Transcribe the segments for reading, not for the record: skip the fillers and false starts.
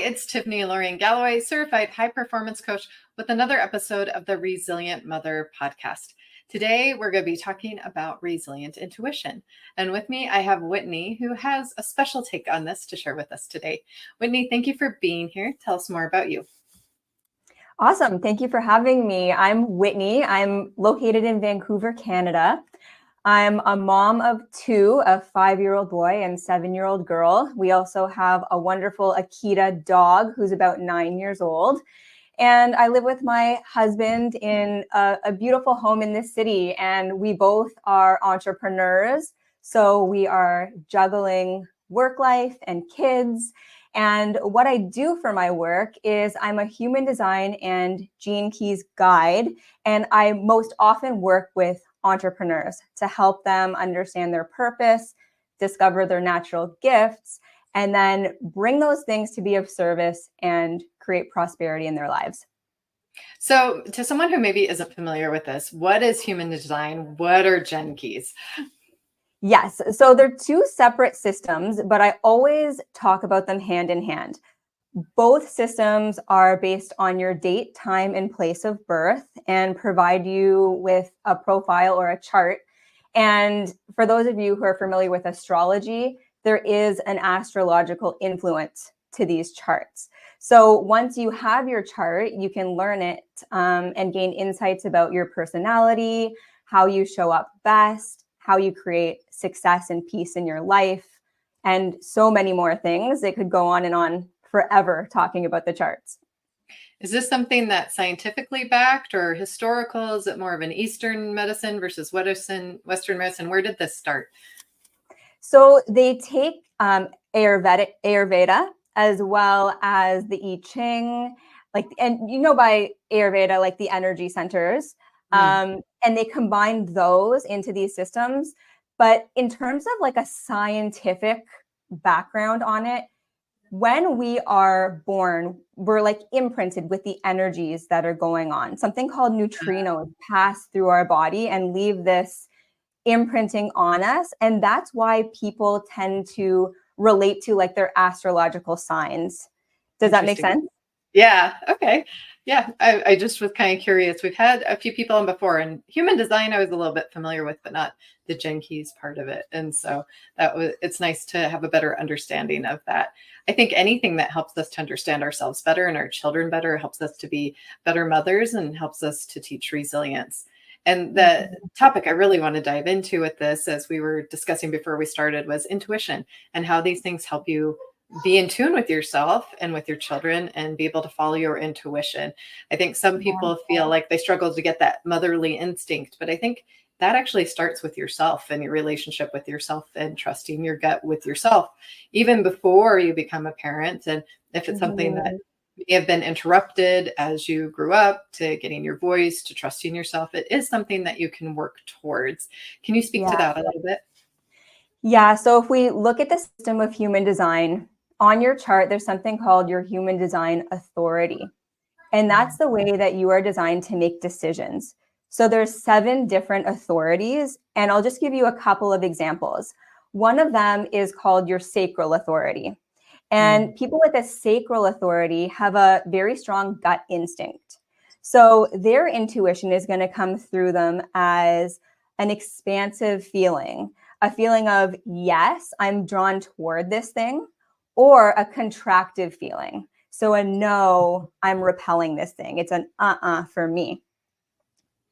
it's Tiffany Lorraine Galloway, certified high performance coach with another episode of the Resilient Mother podcast. Today, we're going to be talking about resilient intuition. And with me, I have Whitney, who has a special take on this to share with us today. Whitney, thank you for being here. Tell us more about you. Awesome. Thank you for having me. I'm Whitney. I'm located in Vancouver, Canada. I'm a mom of two, a 5-year-old boy and 7-year-old girl. We also have a wonderful Akita dog who's about 9 years old. And I live with my husband in a beautiful home in this city. And we both are entrepreneurs. So we are juggling work life and kids. And what I do for my work is I'm a human design and Gene Keys guide. And I most often work with entrepreneurs to help them understand their purpose, discover their natural gifts, and then bring those things to be of service and create prosperity in their lives. So to someone who maybe isn't familiar with this, what is human design? What are Gene Keys? Yes, so they're two separate systems, but I always talk about them hand in hand. Both systems are based on your date, time, and place of birth and provide you with a profile or a chart. And for those of you who are familiar with astrology, there is an astrological influence to these charts. So once you have your chart, you can learn it and gain insights about your personality, how you show up best, how you create success and peace in your life, and so many more things. It could go on and on forever talking about the charts. Is this something that's scientifically backed or historical? Is it more of an Eastern medicine versus Western medicine? Where did this start? So they take Ayurveda as well as the I Ching, and by Ayurveda, like the energy centers, and they combine those into these systems. But in terms of like a scientific background on it, when we are born, we're like imprinted with the energies that are going on. Something called neutrinos pass through our body and leave this imprinting on us. And that's why people tend to relate to like their astrological signs. Does that make sense? Yeah. Okay. Yeah. I just was kind of curious. We've had a few people on before, and human design I was a little bit familiar with, but not the Gene Keys part of it. And so it's nice to have a better understanding of that. I think anything that helps us to understand ourselves better and our children better helps us to be better mothers and helps us to teach resilience. And the topic I really want to dive into with this, as we were discussing before we started, was intuition and how these things help you be in tune with yourself and with your children and be able to follow your intuition. I think some people feel like they struggle to get that motherly instinct, but I think that actually starts with yourself and your relationship with yourself and trusting your gut with yourself, even before you become a parent. And if it's something that may have been interrupted as you grew up, to getting your voice, to trusting yourself, it is something that you can work towards. Can you speak to that a little bit? Yeah. So if we look at the system of human design, on your chart, there's something called your human design authority. And that's the way that you are designed to make decisions. So there's 7 different authorities, and I'll just give you a couple of examples. One of them is called your sacral authority. And people with a sacral authority have a very strong gut instinct. So their intuition is going to come through them as an expansive feeling, a feeling of, yes, I'm drawn toward this thing, or a contractive feeling. So a no, I'm repelling this thing. It's an for me.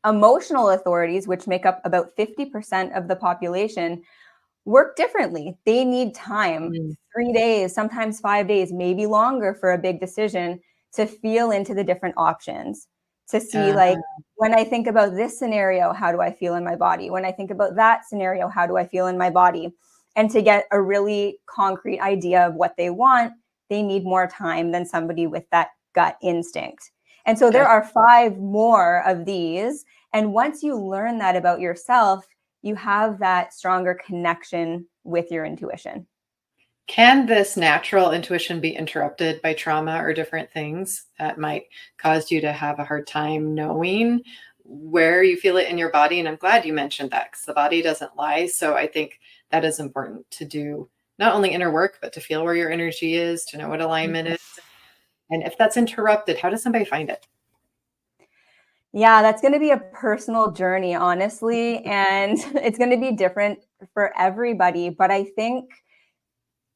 Emotional authorities, which make up about 50% of the population, work differently. They need time, 3 days, sometimes 5 days, maybe longer for a big decision to feel into the different options, to see like, when I think about this scenario, how do I feel in my body? When I think about that scenario, how do I feel in my body? And to get a really concrete idea of what they want, they need more time than somebody with that gut instinct. And so there are 5 more of these. And once you learn that about yourself, you have that stronger connection with your intuition. Can this natural intuition be interrupted by trauma or different things that might cause you to have a hard time knowing where you feel it in your body? And I'm glad you mentioned that, because the body doesn't lie. So I think that is important to do, not only inner work, but to feel where your energy is, to know what alignment is, And if that's interrupted, how does somebody find it? Yeah, that's going to be a personal journey, honestly. And it's going to be different for everybody. But I think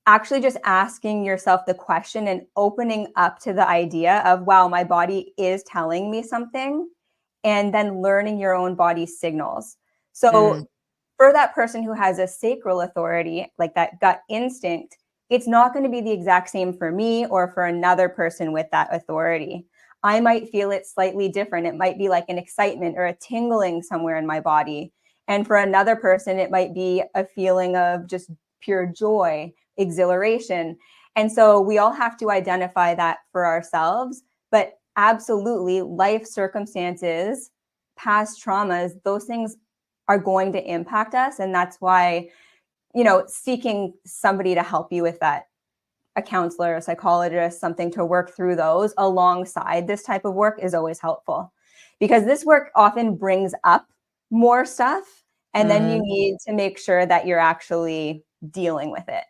actually just asking yourself the question and opening up to the idea of, wow, my body is telling me something, and then learning your own body's signals. Mm, So for that person who has a sacral authority, like that gut instinct, it's not going to be the exact same for me or for another person with that authority. I might feel it slightly different. It might be like an excitement or a tingling somewhere in my body. And for another person, it might be a feeling of just pure joy, exhilaration. And so we all have to identify that for ourselves. But absolutely, life circumstances, past traumas, those things are going to impact us. And that's why, seeking somebody to help you with that, a counselor, a psychologist, something to work through those alongside this type of work is always helpful, because this work often brings up more stuff. And then you mm. need to make sure that you're actually dealing with it.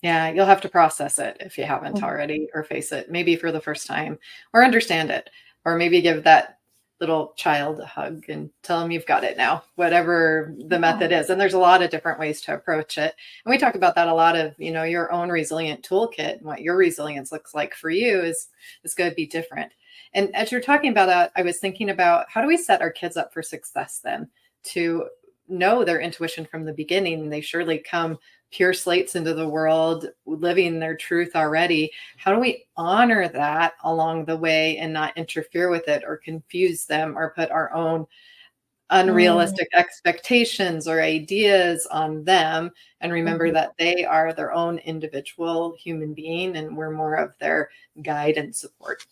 Yeah, you'll have to process it if you haven't Mhm. already, or face it maybe for the first time, or understand it, or maybe give that little child a hug and tell them you've got it now, whatever the Yeah. method is. And there's a lot of different ways to approach it. And we talk about that a lot of, your own resilient toolkit and what your resilience looks like for you is going to be different. And as you're talking about that, I was thinking about, how do we set our kids up for success then, to know their intuition from the beginning? They surely come pure slates into the world, living their truth already. How do we honor that along the way and not interfere with it or confuse them or put our own Mm, unrealistic expectations or ideas on them, and remember mhm. that they are their own individual human being and we're more of their guide and support?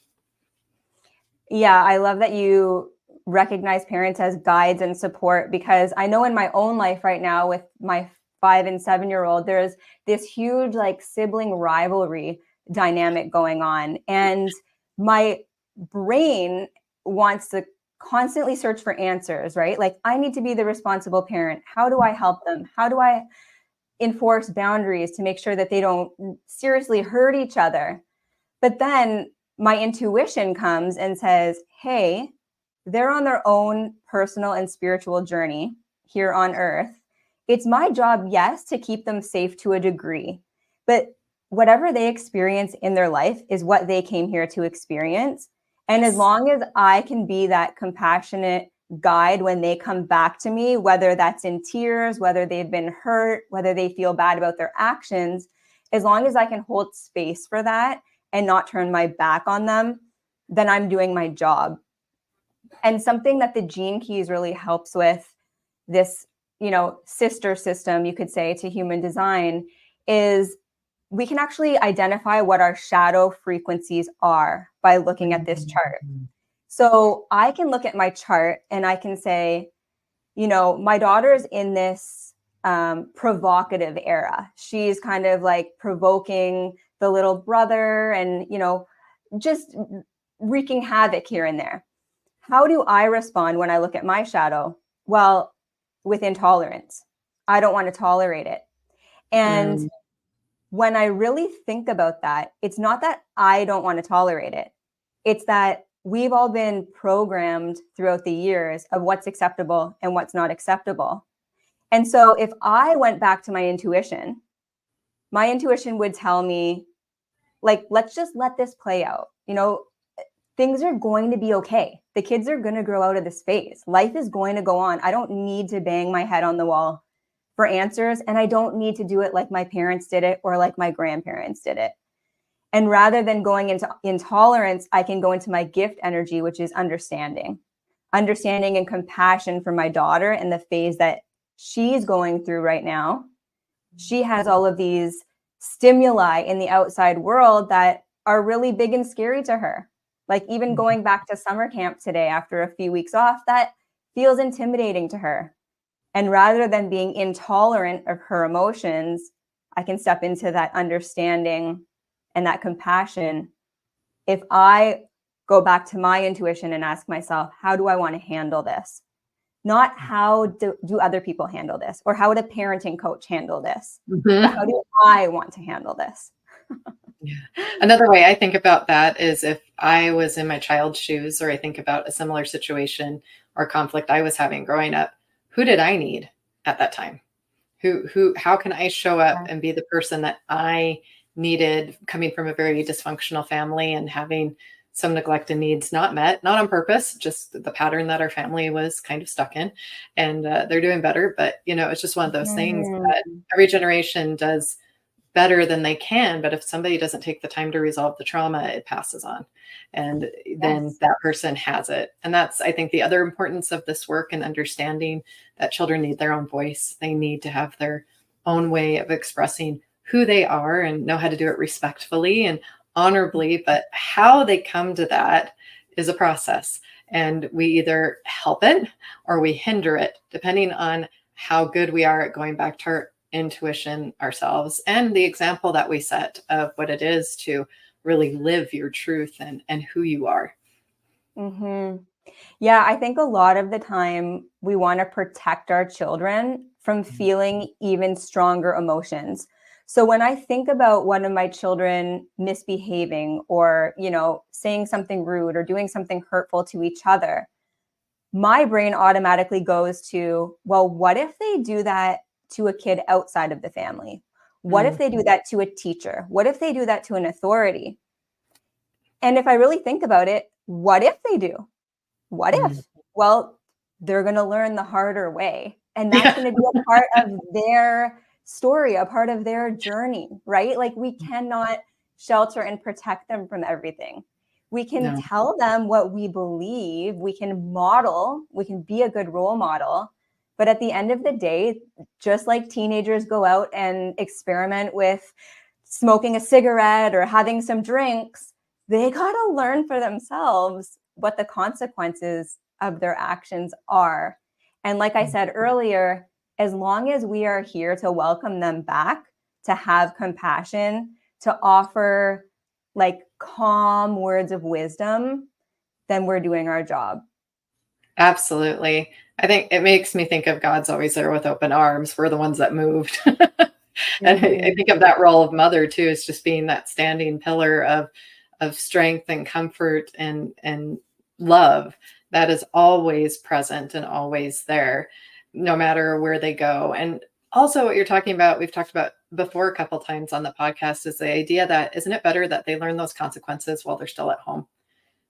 Yeah, I love that you recognize parents as guides and support, because I know in my own life right now with my 5 and 7-year-old, there's this huge like sibling rivalry dynamic going on. And my brain wants to constantly search for answers, right? Like, I need to be the responsible parent. How do I help them? How do I enforce boundaries to make sure that they don't seriously hurt each other? But then my intuition comes and says, hey, they're on their own personal and spiritual journey here on earth. It's my job, yes, to keep them safe to a degree, but whatever they experience in their life is what they came here to experience. And as Yes. long as I can be that compassionate guide when they come back to me, whether that's in tears, whether they've been hurt, whether they feel bad about their actions, as long as I can hold space for that and not turn my back on them, then I'm doing my job. And something that the Gene Keys really helps with, this, sister system, you could say, to human design, is we can actually identify what our shadow frequencies are by looking at this chart. Mhm. So I can look at my chart and I can say, my daughter's in this provocative era. She's kind of like provoking the little brother and, just wreaking havoc here and there. How do I respond when I look at my shadow? Well, with intolerance. I don't want to tolerate it. And Mm, when I really think about that, it's not that I don't want to tolerate it. It's that we've all been programmed throughout the years of what's acceptable and what's not acceptable. And so if I went back to my intuition would tell me, like, let's just let this play out. Things are going to be okay. The kids are going to grow out of this phase. Life is going to go on. I don't need to bang my head on the wall for answers. And I don't need to do it like my parents did it or like my grandparents did it. And rather than going into intolerance, I can go into my gift energy, which is understanding and compassion for my daughter and the phase that she's going through right now. She has all of these stimuli in the outside world that are really big and scary to her. Like, even mhm. going back to summer camp today after a few weeks off, that feels intimidating to her. And rather than being intolerant of her emotions, I can step into that understanding and that compassion. If I go back to my intuition and ask myself, how do I want to handle this? Not how do other people handle this, or how would a parenting coach handle this, but Mhm. how do I want to handle this? Yeah. Another way I think about that is if I was in my child's shoes, or I think about a similar situation or conflict I was having growing up, who did I need at that time? How can I show up Yeah. and be the person that I needed, coming from a very dysfunctional family and having some neglected needs not met, not on purpose, just the pattern that our family was kind of stuck in. And they're doing better. But, it's just one of those things that Mhm. every generation does better than they can, but if somebody doesn't take the time to resolve the trauma, it passes on, and then Yes. that person has it. And that's, I think, the other importance of this work, and understanding that children need their own voice. They need to have their own way of expressing who they are, and know how to do it respectfully and honorably. But how they come to that is a process, and we either help it or we hinder it, depending on how good we are at going back to our intuition ourselves, and the example that we set of what it is to really live your truth and who you are. Hmm. Yeah, I think a lot of the time we want to protect our children from feeling even stronger emotions. So when I think about one of my children misbehaving or, saying something rude or doing something hurtful to each other, my brain automatically goes to, well, what if they do that to a kid outside of the family? What if Mm, they do that to a teacher? What if they do that to an authority? And if I really think about it, what if they do? What mm. if? Well, they're going to learn the harder way. And that's Yeah. going to be a part of their story, a part of their journey, right? Like we cannot shelter and protect them from everything. We can No. tell them what we believe, we can model, we can be a good role model. But at the end of the day, just like teenagers go out and experiment with smoking a cigarette or having some drinks, they got to learn for themselves what the consequences of their actions are. And like I said earlier, as long as we are here to welcome them back, to have compassion, to offer like calm words of wisdom, then we're doing our job. Absolutely. I think it makes me think of God's always there with open arms. We're the ones that moved. And I Mhm. think of that role of mother too, as just being that standing pillar of strength and comfort and love that is always present and always there, no matter where they go. And also, what you're talking about, we've talked about before a couple times on the podcast, is the idea that, isn't it better that they learn those consequences while they're still at home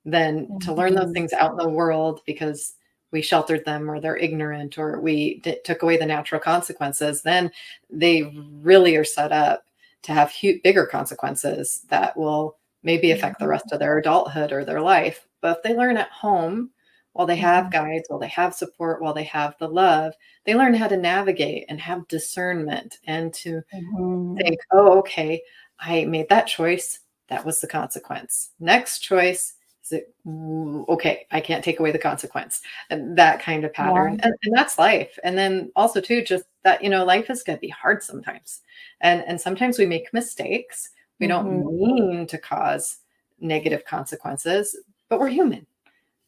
than to learn those Mhm. things out in the world because we sheltered them, or they're ignorant, or we took away the natural consequences? Then they really are set up to have bigger consequences that will maybe affect the rest of their adulthood or their life. But if they learn at home, while they have Mhm. guides, while they have support, while they have the love, they learn how to navigate and have discernment, and to Mhm. think, oh, okay, I made that choice. That was the consequence. Next choice is it, okay, I can't take away the consequence. And that kind of Yeah. pattern. And that's life. And then also too, just that, life is going to be hard sometimes. And sometimes we make mistakes. We don't Mhm. mean to cause negative consequences, but we're human.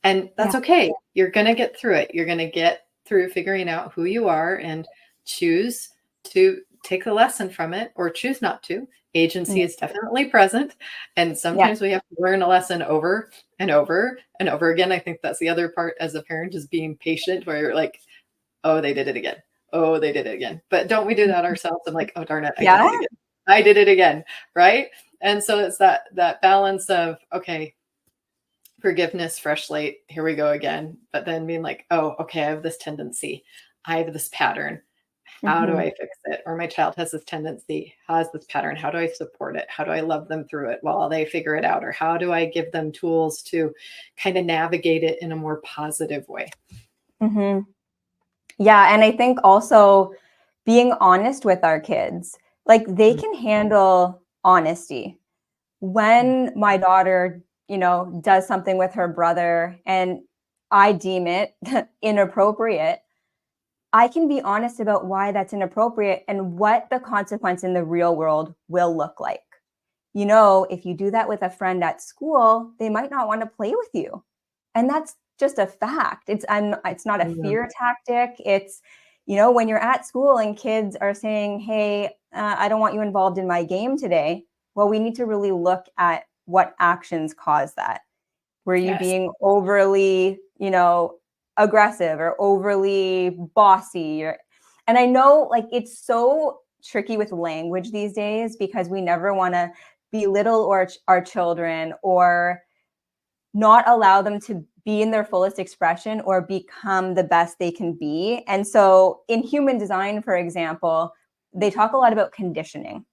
And Yeah. that's okay. You're going to get through it. You're going to get through figuring out who you are, and choose to take the lesson from it or choose not to. Agency Mm. is definitely present. And Yeah. sometimes we have to learn a lesson over and over and over again. I think that's the other part as a parent, is being patient, where you're like, oh, they did it again. Oh, they did it again. But don't we do that ourselves? I'm like, oh, darn it, I did Yeah. it again. I did it again. Right. And so it's that balance of, okay, forgiveness, fresh slate, here we go again. But then being like, oh, okay, I have this tendency, I have this pattern. How do Mhm. I fix it? Or my child has this tendency, has this pattern. How do I support it? How do I love them through it while they figure it out? Or how do I give them tools to kind of navigate it in a more positive way? Mhm. Yeah, and I think also being honest with our kids. Like they Mm, can handle honesty. yeah. When my daughter, does something with her brother and I deem it inappropriate, I can be honest about why that's inappropriate and what the consequence in the real world will look like. If you do that with a friend at school, they might not want to play with you. And that's just a fact. It's not a Mm, fear tactic. It's, when you're at school and kids are saying, "Hey, I don't want you involved in my game today." well, we need to really look at what actions cause that. Were you Yes. being overly, aggressive or overly bossy? And I know like it's so tricky with language these days because we never want to belittle our children or not allow them to be in their fullest expression or become the best they can be. And so in human design, for example, they talk a lot about conditioning.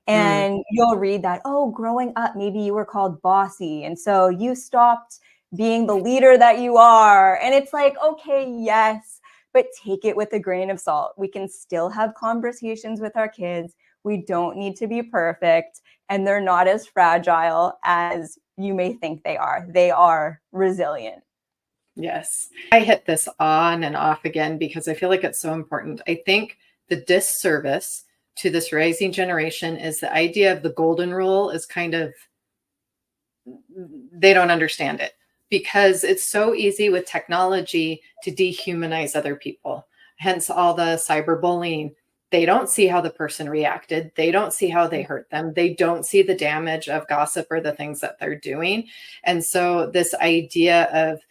And you'll read that, oh, growing up, maybe you were called bossy. And so you stopped being the leader that you are. And it's like, okay, yes, but take it with a grain of salt. We can still have conversations with our kids. We don't need to be perfect. And they're not as fragile as you may think they are. They are resilient. Yes. I hit this on and off again because I feel like it's so important. I think the disservice to this rising generation is the idea of the golden rule is kind of, they don't understand it because it's so easy with technology to dehumanize other people. Hence all the cyberbullying. They don't see how the person reacted. They don't see how they hurt them. They don't see the damage of gossip or the things that they're doing. And so this idea of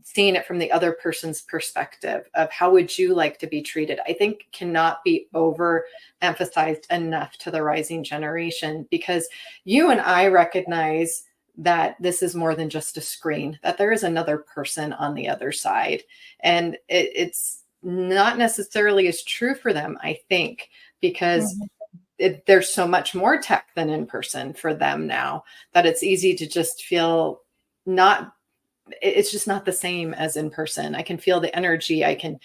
seeing it from the other person's perspective of how would you like to be treated, I think cannot be overemphasized enough to the rising generation, because you and I recognize that this is more than just a screen, that there is another person on the other side. And it's not necessarily as true for them, I think, because there's so much more tech than in person for them now that it's easy to just feel it's just not the same as in person. I can feel the energy. I can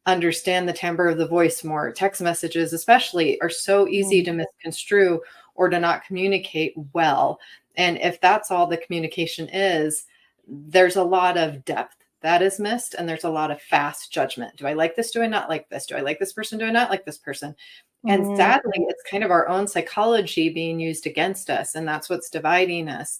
understand the timbre of the voice more. Text messages, especially, are so easy to misconstrue or to not communicate well. And if that's all the communication is, there's a lot of depth that is missed. And there's a lot of fast judgment. Do I like this? Do I not like this? Do I like this person? Do I not like this person? And sadly, it's kind of our own psychology being used against us. And that's what's dividing us.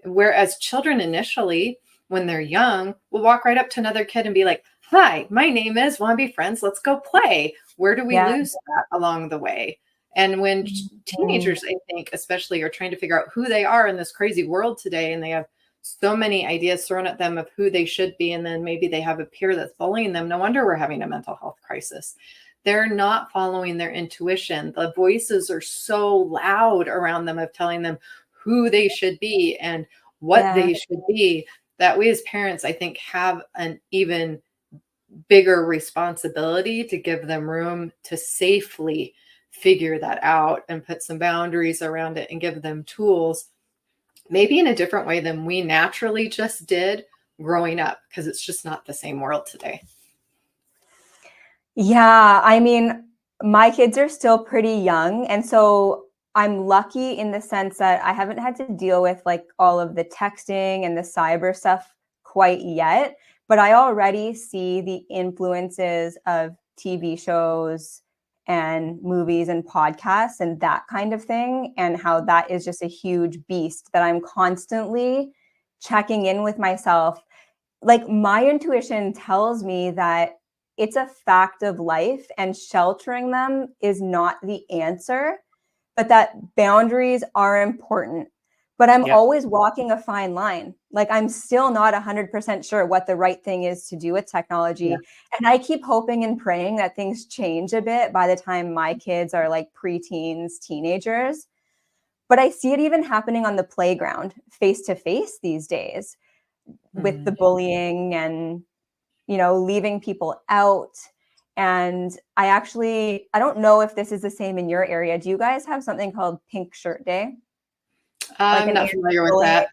Whereas children initially, when they're young, will walk right up to another kid and be like, hi, my name is, want to be friends? Let's go play. Where do we lose that along the way? And when teenagers, I think, especially are trying to figure out who they are in this crazy world today, and they have so many ideas thrown at them of who they should be, and then maybe they have a peer that's bullying them, no wonder we're having a mental health crisis. They're not following their intuition. The voices are so loud around them of telling them who they should be and what they should be, that we as parents, I think, have an even bigger responsibility to give them room to safely figure that out and put some boundaries around it and give them tools, maybe in a different way than we naturally just did growing up, because it's just not the same world today. Yeah, I mean, my kids are still pretty young. And so I'm lucky in the sense that I haven't had to deal with like all of the texting and the cyber stuff quite yet. But I already see the influences of TV shows and movies and podcasts and that kind of thing, and how that is just a huge beast that I'm constantly checking in with myself. Like my intuition tells me that it's a fact of life and sheltering them is not the answer, but that boundaries are important. But I'm always walking a fine line. Like I'm still not 100% sure what the right thing is to do with technology. And I keep hoping and praying that things change a bit by the time my kids are like preteens, teenagers. But I see it even happening on the playground, face to face these days, with the bullying and, leaving people out. And I don't know if this is the same in your area. Do you guys have something called Pink Shirt Day? I'm not familiar with that.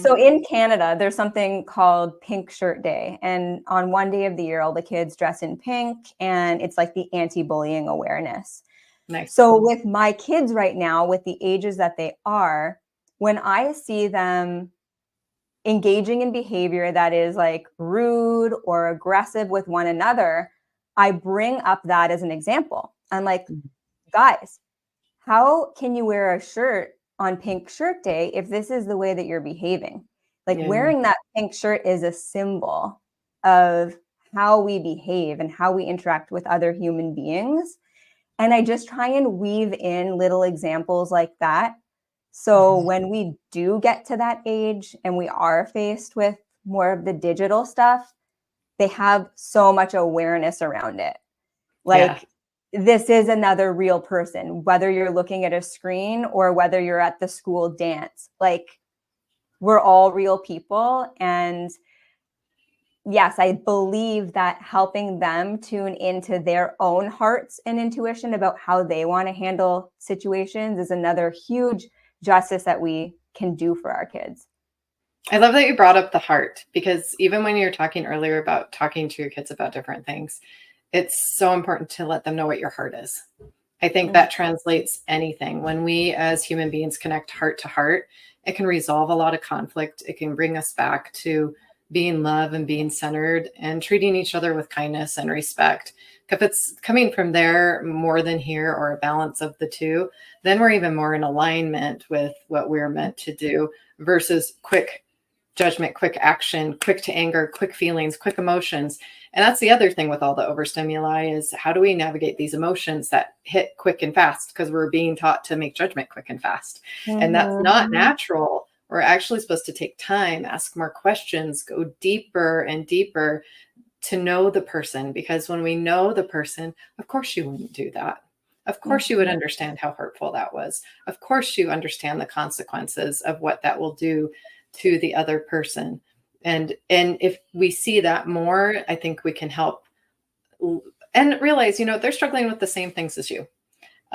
So in Canada, there's something called Pink Shirt Day. And on one day of the year, all the kids dress in pink, and it's like the anti-bullying awareness. Nice. So with my kids right now, with the ages that they are, when I see them engaging in behavior that is like rude or aggressive with one another, I bring up that as an example. I'm like, guys, how can you wear a shirt on Pink Shirt Day if this is the way that you're behaving? Like wearing that pink shirt is a symbol of how we behave and how we interact with other human beings. And I just try and weave in little examples like that So when we do get to that age and we are faced with more of the digital stuff, they have so much awareness around it. Yeah. Like, this is another real person, whether you're looking at a screen or whether you're at the school dance. Like, we're all real people. And yes, I believe that helping them tune into their own hearts and intuition about how they want to handle situations is another huge justice that we can do for our kids. I love that you brought up the heart, because even when you're talking earlier about talking to your kids about different things, it's so important to let them know what your heart is. I think that translates anything. When we as human beings connect heart to heart, it can resolve a lot of conflict. It can bring us back to being love and being centered and treating each other with kindness and respect. If it's coming from there more than here, or a balance of the two, then we're even more in alignment with what we're meant to do, versus quick judgment, quick action, quick to anger, quick feelings, quick emotions. And that's the other thing with all the overstimuli, is how do we navigate these emotions that hit quick and fast? Because we're being taught to make judgment quick and fast. And that's not natural. We're actually supposed to take time, ask more questions, go deeper and deeper to know the person. Because when we know the person, of course you wouldn't do that. Of course you would understand how hurtful that was. Of course you understand the consequences of what that will do to the other person. And if we see that more, I think we can help and realize, they're struggling with the same things as you.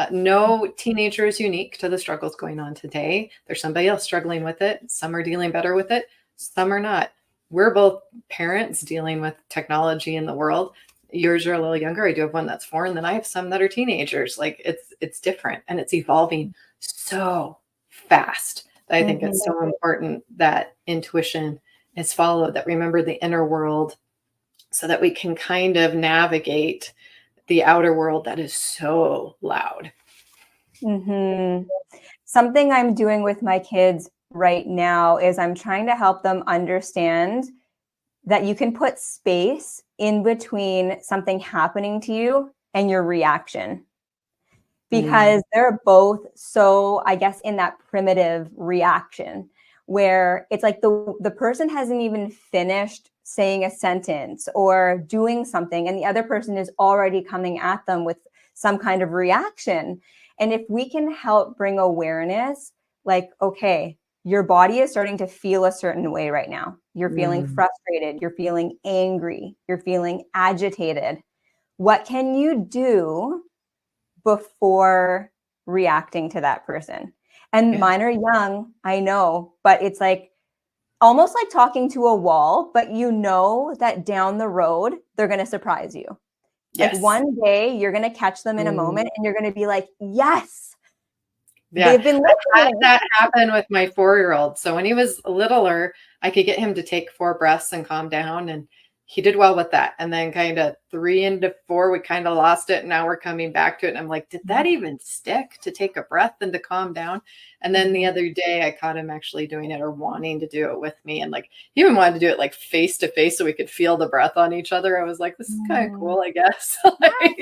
No teenager is unique to the struggles going on today. There's somebody else struggling with it. Some are dealing better with it, some are not. We're both parents dealing with technology in the world. Yours are a little younger. I do have one that's 4, and then I have some that are teenagers. Like, it's different, and it's evolving so fast. I think it's so important that intuition is followed, that remember the inner world, so that we can kind of navigate the outer world that is so loud. Something I'm doing with my kids right now is I'm trying to help them understand that you can put space in between something happening to you and your reaction. Because they're both so, I guess, in that primitive reaction where it's like the person hasn't even finished saying a sentence or doing something, and the other person is already coming at them with some kind of reaction. And if we can help bring awareness, like, okay, your body is starting to feel a certain way right now. You're feeling frustrated, you're feeling angry, you're feeling agitated. What can you do before reacting to that person? And mine are young, I know, but it's like almost like talking to a wall, but you know that down the road, they're going to surprise you. Like, one day you're going to catch them in a moment and you're going to be like, yes, they've been listening. I had that happen with my 4-year-old. So when he was littler, I could get him to take 4 breaths and calm down. And he did well with that. And then kind of 3 into 4, we kind of lost it. And now we're coming back to it. And I'm like, did that even stick, to take a breath and to calm down? And then the other day I caught him actually doing it, or wanting to do it with me. And like, he even wanted to do it like face to face so we could feel the breath on each other. I was like, this is kind of cool, I guess. Like,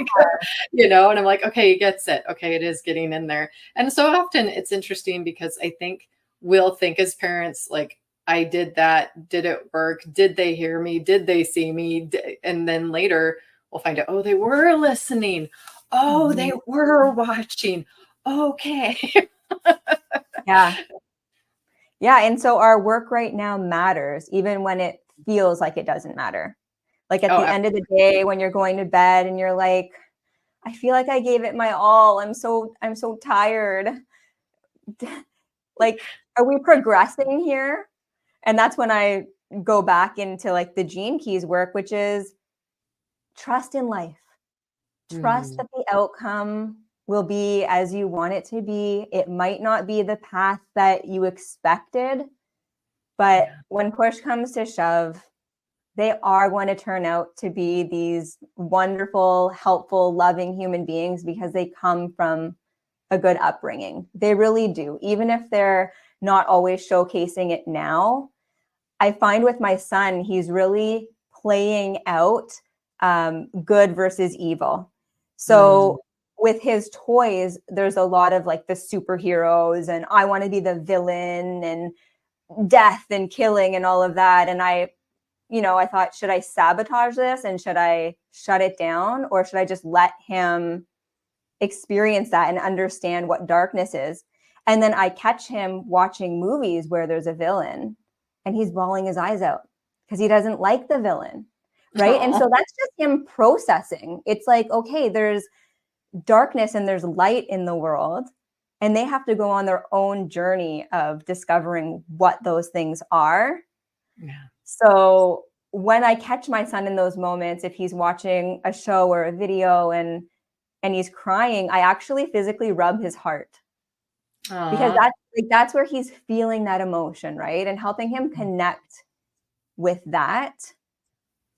and I'm like, okay, he gets it. Okay, it is getting in there. And so often it's interesting, because I think we'll think as parents, like, I did that. Did it work? Did they hear me? Did they see me? And then later we'll find out, oh, they were listening. Oh, they were watching. Okay. Yeah. And so our work right now matters, even when it feels like it doesn't matter. Like, at the end of the day, when you're going to bed and you're like, I feel like I gave it my all. I'm so tired. Like, are we progressing here? And that's when I go back into like the Gene Keys work, which is trust in life. Trust that the outcome will be as you want it to be. It might not be the path that you expected, but when push comes to shove, they are going to turn out to be these wonderful, helpful, loving human beings, because they come from a good upbringing. They really do. Even if they're not always showcasing it now, I find with my son, he's really playing out good versus evil. So with his toys, there's a lot of like the superheroes and I want to be the villain and death and killing and all of that. And I thought, should I sabotage this and should I shut it down, or should I just let him experience that and understand what darkness is? And then I catch him watching movies where there's a villain and he's bawling his eyes out because he doesn't like the villain. Right. Aw. And so that's just him processing. It's like, okay, there's darkness and there's light in the world, and they have to go on their own journey of discovering what those things are. Yeah. So when I catch my son in those moments, if he's watching a show or a video and he's crying, I actually physically rub his heart, because Aw. that's where he's feeling that emotion, right? And helping him connect with that.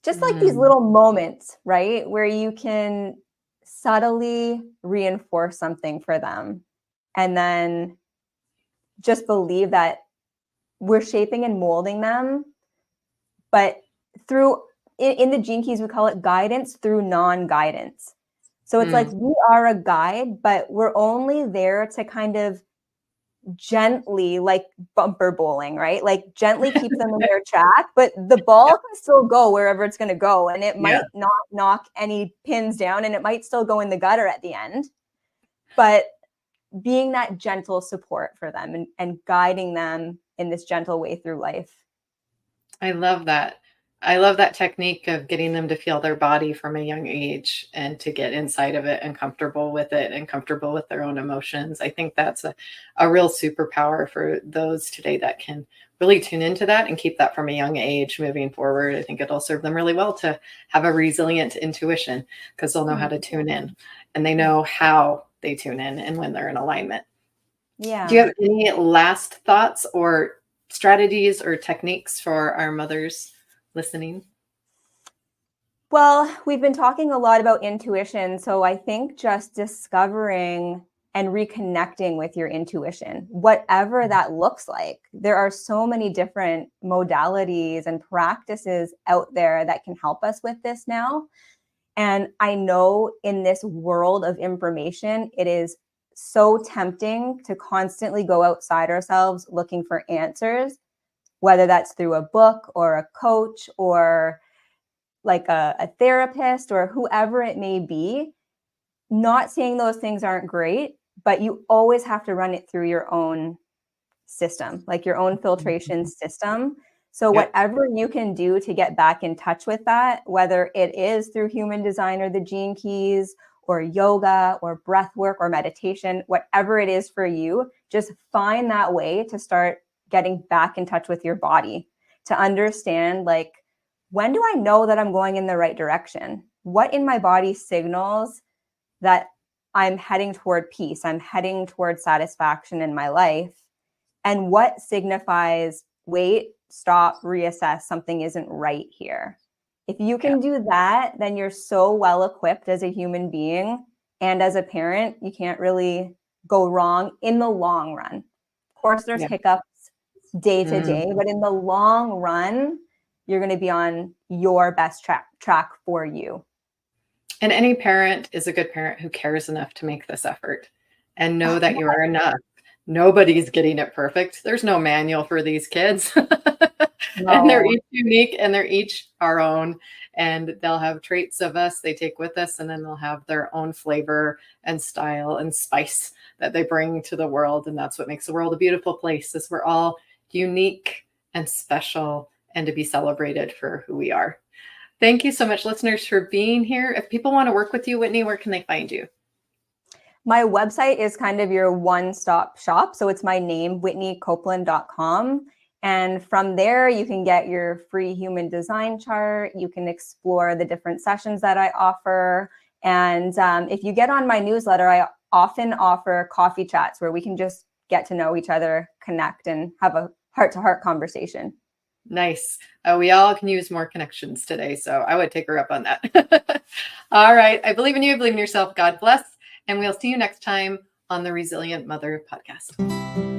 Just like these little moments, right? Where you can subtly reinforce something for them and then just believe that we're shaping and molding them, but through in the Gene Keys, we call it guidance through non-guidance. So it's like we are a guide, but we're only there to kind of gently, like bumper bowling, right? Like gently keep them in their track, but the ball can still go wherever it's going to go, and it might not knock any pins down, and it might still go in the gutter at the end. But being that gentle support for them and guiding them in this gentle way through life. I love that. I love that technique of getting them to feel their body from a young age and to get inside of it and comfortable with it and comfortable with their own emotions. I think that's a real superpower for those today that can really tune into that and keep that from a young age moving forward. I think it'll serve them really well to have a resilient intuition, because they'll know how to tune in, and they know how they tune in and when they're in alignment. Yeah. Do you have any last thoughts or strategies or techniques for our mothers listening? Well, we've been talking a lot about intuition. So I think just discovering and reconnecting with your intuition, whatever that looks like. There are so many different modalities and practices out there that can help us with this now. And I know in this world of information, it is so tempting to constantly go outside ourselves looking for answers, whether that's through a book or a coach or like a therapist or whoever it may be. Not saying those things aren't great, but you always have to run it through your own system, like your own filtration system. So whatever you can do to get back in touch with that, whether it is through human design or the Gene Keys or yoga or breath work or meditation, whatever it is for you, just find that way to start getting back in touch with your body, to understand, like, when do I know that I'm going in the right direction? What in my body signals that I'm heading toward peace? I'm heading toward satisfaction in my life. And what signifies, wait, stop, reassess, something isn't right here. If you can do that, then you're so well equipped as a human being and as a parent, you can't really go wrong in the long run. Of course, there's hiccups day to day, but in the long run, you're going to be on your best track for you. And any parent is a good parent who cares enough to make this effort and know that you are enough. Nobody's getting it perfect. There's no manual for these kids. And they're each unique and they're each our own. And they'll have traits of us they take with us, and then they'll have their own flavor and style and spice that they bring to the world. And that's what makes the world a beautiful place, is we're all unique and special and to be celebrated for who we are. Thank you so much, listeners, for being here. If people want to work with you, Whitney, where can they find you? My website is kind of your one-stop shop. So it's my name, WhitneyCopeland.com. And from there, you can get your free human design chart. You can explore the different sessions that I offer. And if you get on my newsletter, I often offer coffee chats where we can just get to know each other, connect, and have a heart-to-heart conversation. Nice. We all can use more connections today, so I would take her up on that. All right. I believe in you. I believe in yourself. God bless. And we'll see you next time on the Resilient Mother podcast.